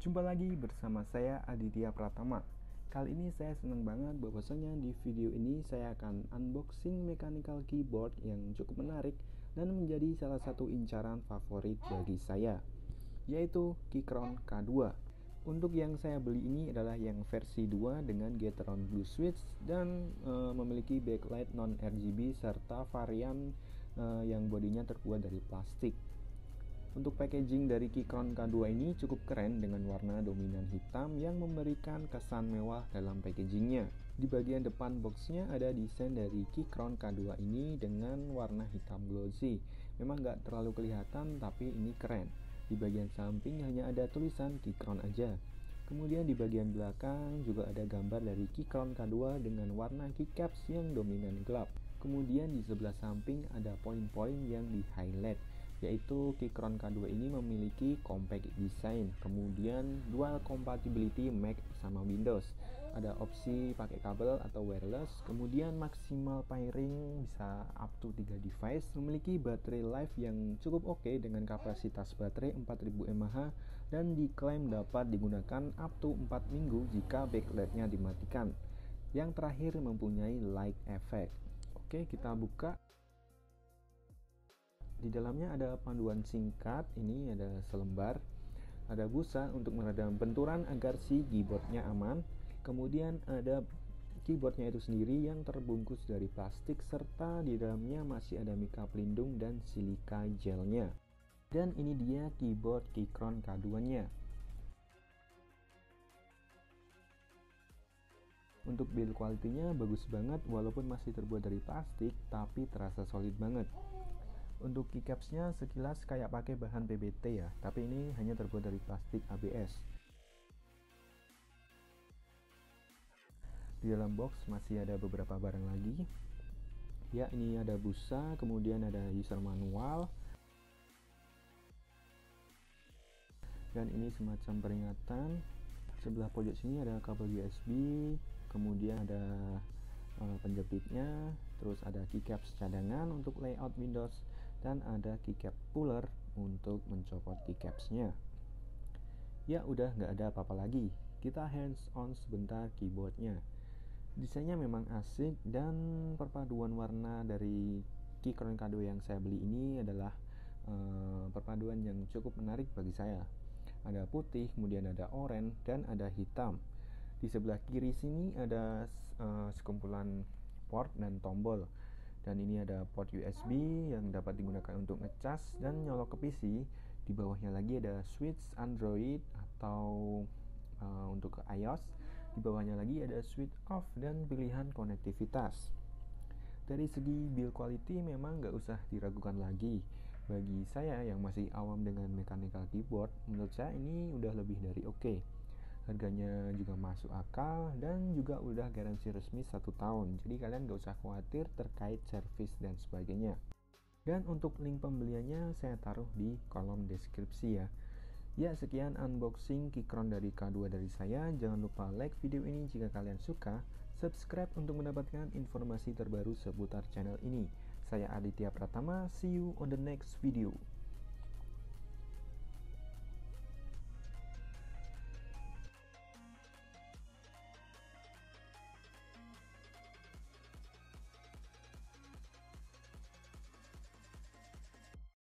Jumpa lagi bersama saya Aditya Pratama. Kali ini saya senang banget bahwasanya di video ini saya akan unboxing mechanical keyboard yang cukup menarik dan menjadi salah satu incaran favorit bagi saya, yaitu Keychron K2. Untuk yang saya beli ini adalah yang versi 2 dengan Gateron Blue Switch dan memiliki backlight non-RGB serta varian yang bodinya terbuat dari plastik. Untuk packaging dari Keychron K2 ini cukup keren dengan warna dominan hitam yang memberikan kesan mewah dalam packagingnya. Di bagian depan boxnya ada desain dari Keychron K2 ini dengan warna hitam glossy. Memang nggak terlalu kelihatan tapi ini keren. Di bagian samping hanya ada tulisan Keychron aja. Kemudian di bagian belakang juga ada gambar dari Keychron K2 dengan warna keycaps yang dominan gelap. Kemudian di sebelah samping ada poin-poin yang di highlight, yaitu Keychron K2 ini memiliki compact design, kemudian dual compatibility Mac sama Windows, ada opsi pakai kabel atau wireless, kemudian maksimal pairing bisa up to 3 device, memiliki baterai life yang cukup oke dengan kapasitas baterai 4000 mAh dan diklaim dapat digunakan up to 4 minggu jika backlightnya dimatikan. Yang terakhir mempunyai light effect. Oke, kita buka. Di dalamnya ada panduan singkat, ini ada selembar, ada busa untuk meredam benturan agar si keyboardnya aman. Kemudian ada keyboardnya itu sendiri yang terbungkus dari plastik serta di dalamnya masih ada mika pelindung dan silika gelnya. Dan ini dia keyboard Keychron K2-nya. Untuk build quality-nya bagus banget walaupun masih terbuat dari plastik tapi terasa solid banget. Untuk keycaps-nya sekilas kayak pakai bahan PBT ya, tapi ini hanya terbuat dari plastik ABS. Di dalam box masih ada beberapa barang lagi. Ya, ini ada busa, kemudian ada user manual. Dan ini semacam peringatan. Sebelah pojok sini ada kabel USB, kemudian ada penjepitnya, terus ada keycaps cadangan untuk layout Windows, dan ada keycap puller untuk mencopot keycapsnya. Ya udah nggak ada apa-apa lagi, kita hands on sebentar keyboardnya. Desainnya memang asik dan perpaduan warna dari Keychron K2 yang saya beli ini adalah perpaduan yang cukup menarik bagi saya. Ada putih, kemudian ada oranye, dan ada hitam. Di sebelah kiri sini ada sekumpulan port dan tombol. Dan ini ada port USB yang dapat digunakan untuk ngecas dan nyolok ke PC. Di bawahnya lagi ada switch Android atau untuk ke iOS. Di bawahnya lagi ada switch off dan pilihan konektivitas. Dari segi build quality memang nggak usah diragukan lagi. Bagi saya yang masih awam dengan mechanical keyboard, menurut saya ini udah lebih dari oke. Harganya juga masuk akal dan juga udah garansi resmi 1 tahun. Jadi kalian gak usah khawatir terkait servis dan sebagainya. Dan untuk link pembeliannya saya taruh di kolom deskripsi ya. Ya, sekian unboxing Keychron dari K2 dari saya. Jangan lupa like video ini jika kalian suka, subscribe untuk mendapatkan informasi terbaru seputar channel ini. Saya Aditya Pratama, see you on the next video.